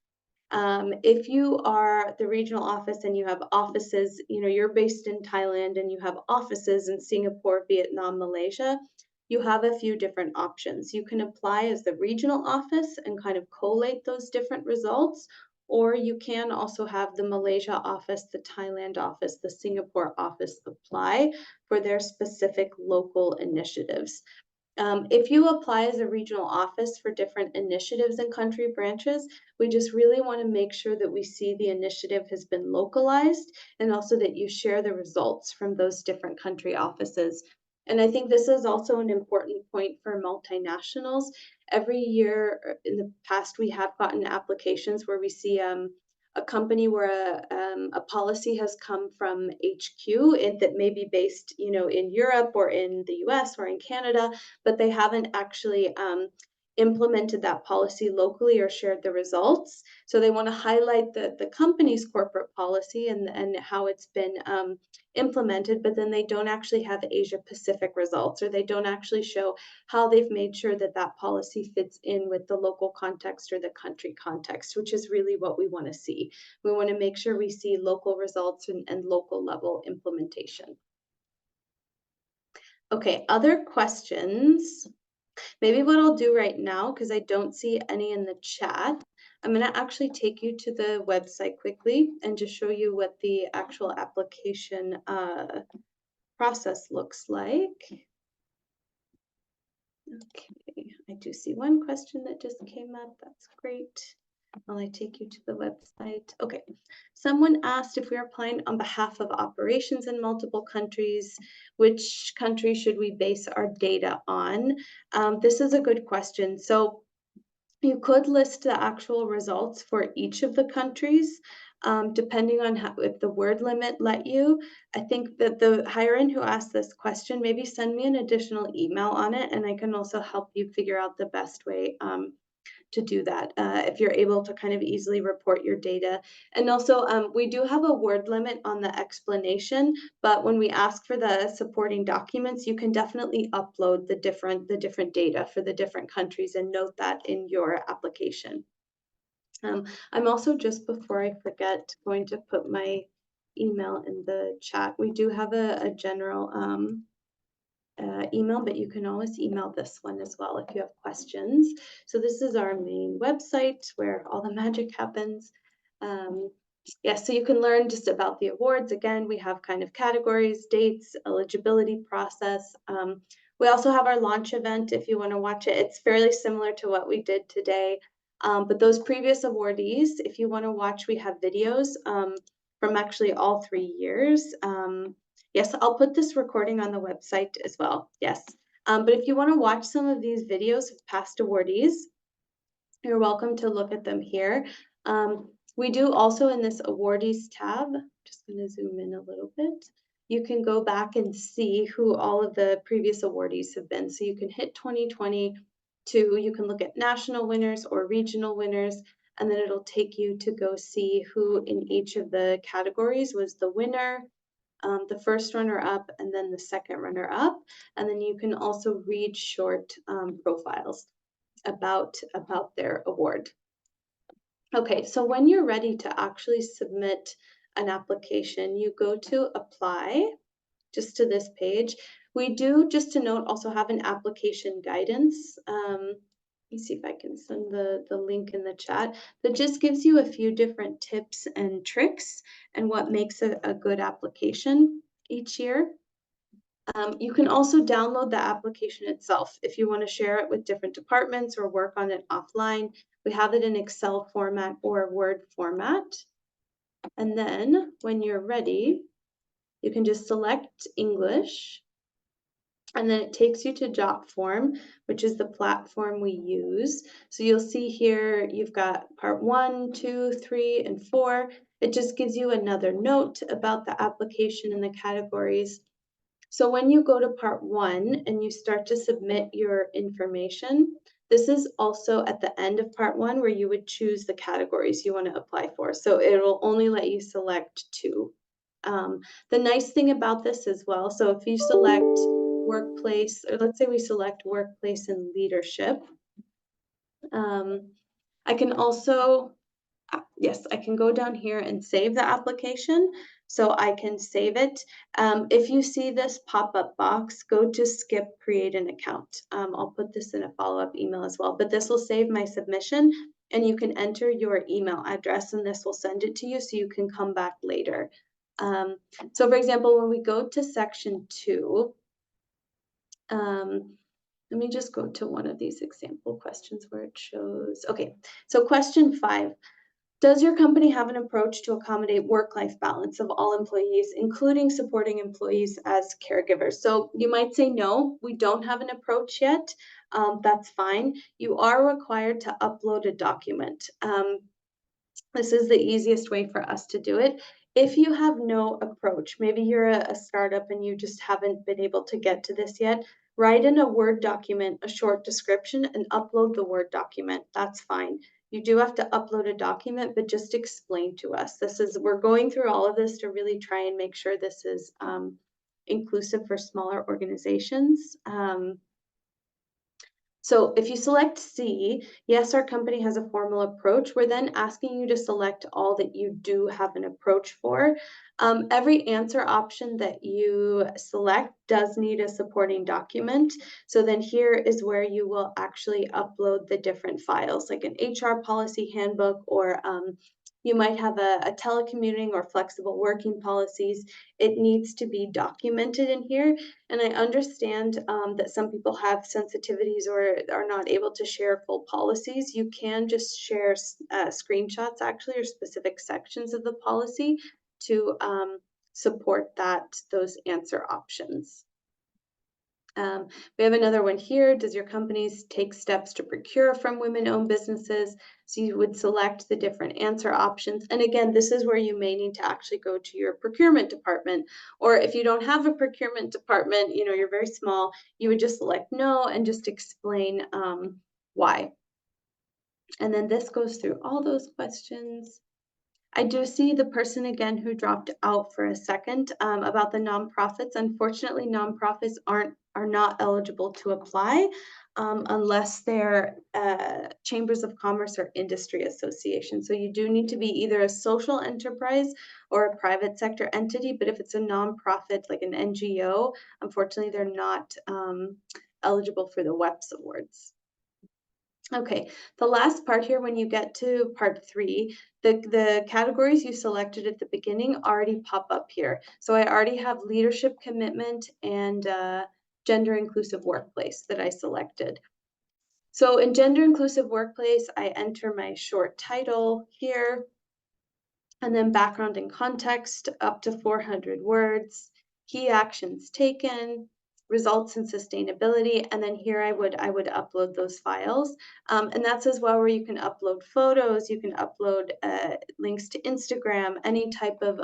If you are the regional office and you have offices, you're based in Thailand and you have offices in Singapore, Vietnam, Malaysia, you have a few different options. You can apply as the regional office and kind of collate those different results, or you can also have the Malaysia office, the Thailand office, the Singapore office apply for their specific local initiatives. If you apply as a regional office for different initiatives and country branches, we just really want to make sure that we see the initiative has been localized, and also that you share the results from those different country offices. And I think this is also an important point for multinationals. Every year in the past, we have gotten applications where we see a company where a policy has come from HQ that may be based, in Europe or in the US or in Canada, but they haven't actually implemented that policy locally or shared the results. So they want to highlight the company's corporate policy and how it's been implemented, but then they don't actually have Asia Pacific results, or they don't actually show how they've made sure that that policy fits in with the local context or the country context, which is really what we want to see. We want to make sure we see local results and local level implementation. Okay, other questions? Maybe what I'll do right now, because I don't see any in the chat, I'm going to actually take you to the website quickly and just show you what the actual application process looks like. Okay, I do see one question that just came up. That's great. While I take you to the website. Okay, someone asked if we are applying on behalf of operations in multiple countries, which country should we base our data on? This is a good question. So you could list the actual results for each of the countries, depending on if the word limit let you. I think that the hirer who asked this question, maybe send me an additional email on it, and I can also help you figure out the best way to do that, if you're able to kind of easily report your data. And also, we do have a word limit on the explanation, but when we ask for the supporting documents, you can definitely upload the different data for the different countries and note that in your application. I'm also, just before I forget, going to put my email in the chat. We do have a general email, but you can always email this one as well if you have questions. So this is our main website where all the magic happens. So you can learn just about the awards. Again, we have kind of categories, dates, eligibility process. We also have our launch event if you want to watch it. It's fairly similar to what we did today. But those previous awardees, if you want to watch, we have videos from actually all 3 years. Yes, I'll put this recording on the website as well. Yes. But if you want to watch some of these videos of past awardees, you're welcome to look at them here. We do also, in this awardees tab, just going to zoom in a little bit, you can go back and see who all of the previous awardees have been. So you can hit 2022, you can look at national winners or regional winners, and then it'll take you to go see who in each of the categories was the winner, the first runner-up, and then the second runner-up. And then you can also read short profiles about their award. Okay, so when you're ready to actually submit an application, you go to apply, just to this page. We do, just to note, also have an application guidance. Let me see if I can send the link in the chat that just gives you a few different tips and tricks and what makes a good application each year. You can also download the application itself if you want to share it with different departments or work on it offline. We have it in Excel format or Word format. And then when you're ready, you can just select English, and then it takes you to Jotform, which is the platform we use. So you'll see here, you've got part 1, 2, 3, and 4. It just gives you another note about the application and the categories. So when you go to part 1 and you start to submit your information, this is also at the end of part 1 where you would choose the categories you want to apply for. So it'll only let you select 2. The nice thing about this as well, so if you select workplace, or let's say we select workplace and leadership, I can also, yes, I can go down here and save the application. So I can save it. If you see this pop-up box, go to skip create an account. I'll put this in a follow-up email as well, but this will save my submission and you can enter your email address and this will send it to you so you can come back later. So for example, when we go to section 2, let me just go to one of these example questions where it shows, okay, so question 5. Does your company have an approach to accommodate work-life balance of all employees, including supporting employees as caregivers? So you might say, no, we don't have an approach yet. That's fine. You are required to upload a document. This is the easiest way for us to do it. If you have no approach, maybe you're a startup and you just haven't been able to get to this yet, write in a Word document, a short description, and upload the Word document. That's fine. You do have to upload a document, but just explain to us. We're going through all of this to really try and make sure this is inclusive for smaller organizations. So if you select C, yes, our company has a formal approach. We're then asking you to select all that you do have an approach for. Every answer option that you select does need a supporting document. So then here is where you will actually upload the different files, like an HR policy handbook, or you might have a telecommuting or flexible working policies. It needs to be documented in here. And I understand that some people have sensitivities or are not able to share full policies. You can just share screenshots actually, or specific sections of the policy to support those answer options. We have another one here. Does your companies take steps to procure from women-owned businesses? So you would select the different answer options. And again, this is where you may need to actually go to your procurement department. Or if you don't have a procurement department, you're very small, you would just select no and just explain why. And then this goes through all those questions. I do see the person again who dropped out for a second about the nonprofits. Unfortunately, nonprofits are not eligible to apply unless they're chambers of commerce or industry associations. So you do need to be either a social enterprise or a private sector entity. But if it's a nonprofit like an NGO, unfortunately, they're not eligible for the WEPs awards. Okay, the last part here, when you get to part 3, the categories you selected at the beginning already pop up here. So I already have leadership commitment and gender inclusive workplace that I selected. So in gender inclusive workplace, I enter my short title here, and then background and context up to 400 words, key actions taken, results and sustainability, and then here I would upload those files. And that's as well where you can upload photos, you can upload links to Instagram, any type of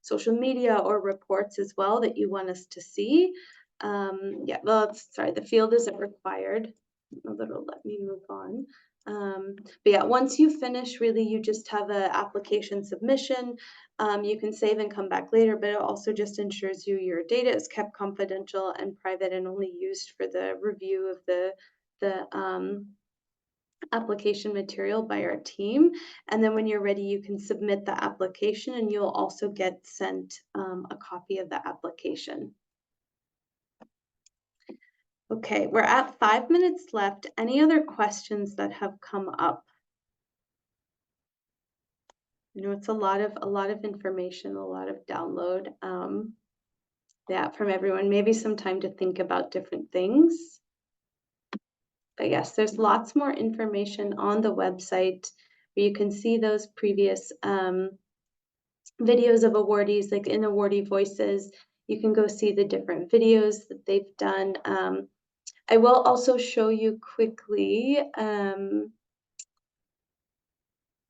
social media or reports as well that you want us to see. Yeah, well, sorry, the field isn't required. It'll let me move on. But yeah, once you finish, really, you just have an application submission. You can save and come back later, but it also just ensures your data is kept confidential and private and only used for the review of the application material by our team. And then when you're ready, you can submit the application and you'll also get sent a copy of the application. Okay, we're at 5 minutes left. Any other questions that have come up? You know, it's a lot of information, a lot of download. Yeah, from everyone. Maybe some time to think about different things. But yes, there's lots more information on the website where you can see those previous videos of awardees, like in awardee voices. You can go see the different videos that they've done. I will also show you quickly.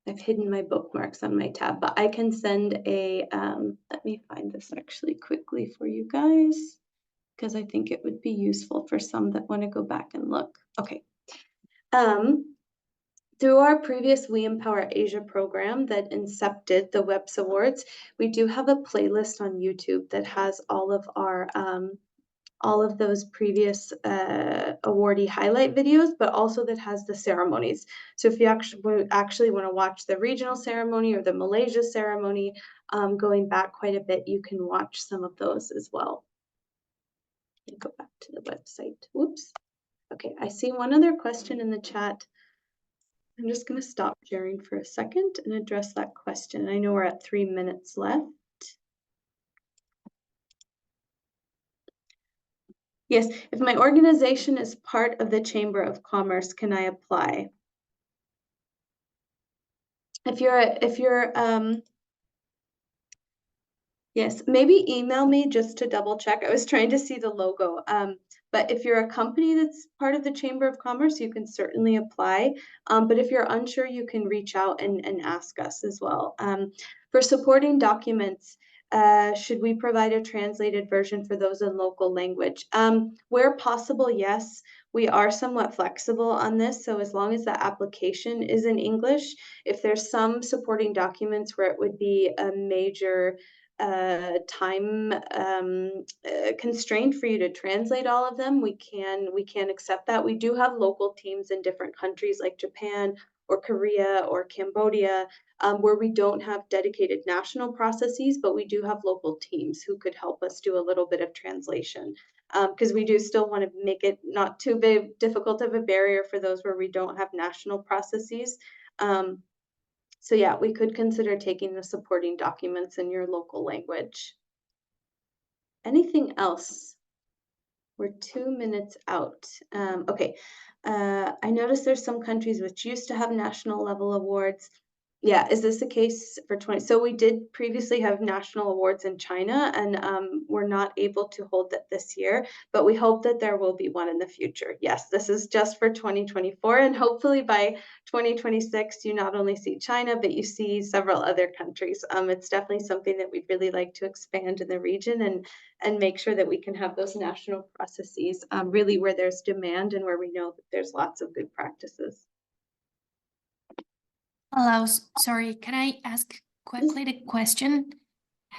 I've hidden my bookmarks on my tab, but I can send a, let me find this actually quickly for you guys, because I think it would be useful for some that want to go back and look. Okay. Through our previous We Empower Asia program that incepted the WEPs Awards, we do have a playlist on YouTube that has all of our all of those previous awardee highlight videos, but also that has the ceremonies. So if you actually want to watch the regional ceremony or the Malaysia ceremony, going back quite a bit, you can watch some of those as well. Let me go back to the website. Whoops. Okay, I see one other question in the chat. I'm just going to stop sharing for a second and address that question. I know we're at 3 minutes left. Yes, if my organization is part of the Chamber of Commerce, can I apply? If you're yes, maybe email me just to double check. I was trying to see the logo. But if you're a company that's part of the Chamber of Commerce, you can certainly apply. But if you're unsure, you can reach out and ask us as well. For supporting documents, should we provide a translated version for those in local language? Where possible, yes. We are somewhat flexible on this. So as long as the application is in English, if there's some supporting documents where it would be a major time constraint for you to translate all of them, we can accept that. We do have local teams in different countries like Japan or Korea or Cambodia, where we don't have dedicated national processes, but we do have local teams who could help us do a little bit of translation, because we do still want to make it not too difficult of a barrier for those where we don't have national processes. So yeah, we could consider taking the supporting documents in your local language. Anything else? We're 2 minutes out. Okay, I noticed there's some countries which used to have national level awards. Yeah, is this the case for 20? So we did previously have national awards in China, and we're not able to hold that this year, but we hope that there will be one in the future. Yes, this is just for 2024, and hopefully by 2026, you not only see China, but you see several other countries. It's definitely something that we'd really like to expand in the region and make sure that we can have those national processes really where there's demand and where we know that there's lots of good practices.
Hello, sorry, can I ask quickly the question?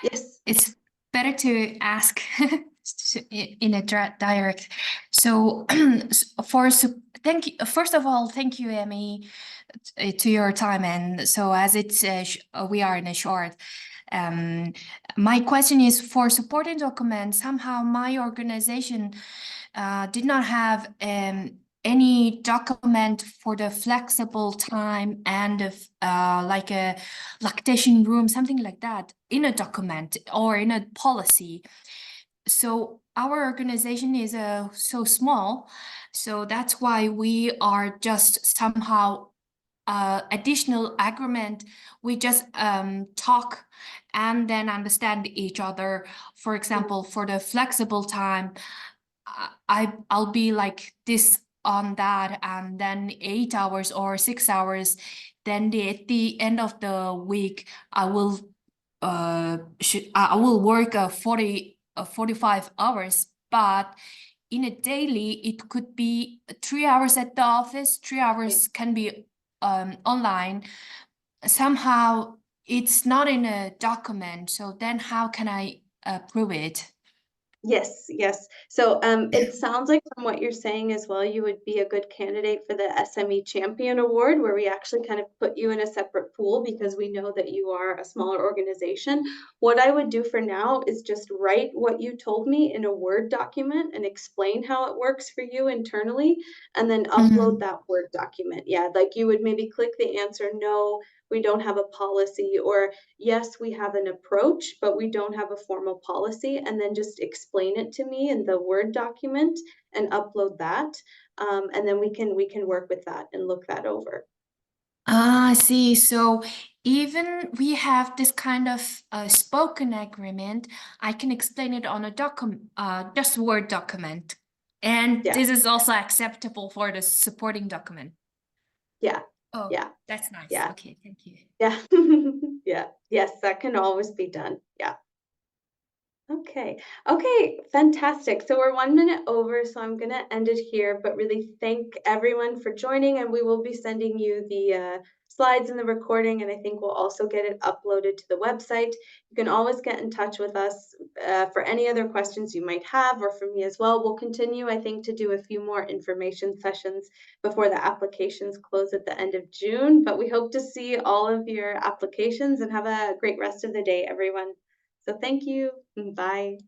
Yes.
It's better to ask in a direct. So thank you. First of all, thank you, Emmy, to your time. And so as it's we are in a short. My question is for supporting documents. Somehow my organization did not have any document for the flexible time and like a lactation room, something like that, in a document or in a policy. So our organization is so small, so that's why we are just somehow additional agreement. We just talk and then understand each other. For example, for the flexible time, I'll be like this on that, and then 8 hours or 6 hours. Then at the end of the week, I will work 45 hours, but in a daily, it could be 3 hours at the office, 3 hours can be online. Somehow it's not in a document, so then how can I prove it?
Yes, yes. So, it sounds like from what you're saying as well, you would be a good candidate for the SME Champion Award, where we actually kind of put you in a separate pool because we know that you are a smaller organization. What I would do for now is just write what you told me in a Word document and explain how it works for you internally, and then upload
Mhm.
that Word document. Yeah, like you would maybe click the answer, no, we don't have a policy, or yes, we have an approach, but we don't have a formal policy, and then just explain it to me in the Word document and upload that. And then we can work with that and look that over.
Ah, I see. So even we have this kind of spoken agreement, I can explain it on a just Word document. And
Yeah,
this is also acceptable for the supporting document.
yeah,
Oh,
yeah,
that's nice.
yeah,
Okay, thank you.
yeah, yeah. Yes, that can always be done. Yeah. Okay. Okay, fantastic. So we're 1 minute over, so I'm gonna end it here, but really thank everyone for joining, and we will be sending you the slides and the recording, and I think we'll also get it uploaded to the website. You can always get in touch with us for any other questions you might have, or for me as well. We'll continue, I think, to do a few more information sessions before the applications close at the end of June, but we hope to see all of your applications and have a great rest of the day, everyone. So thank you. Bye.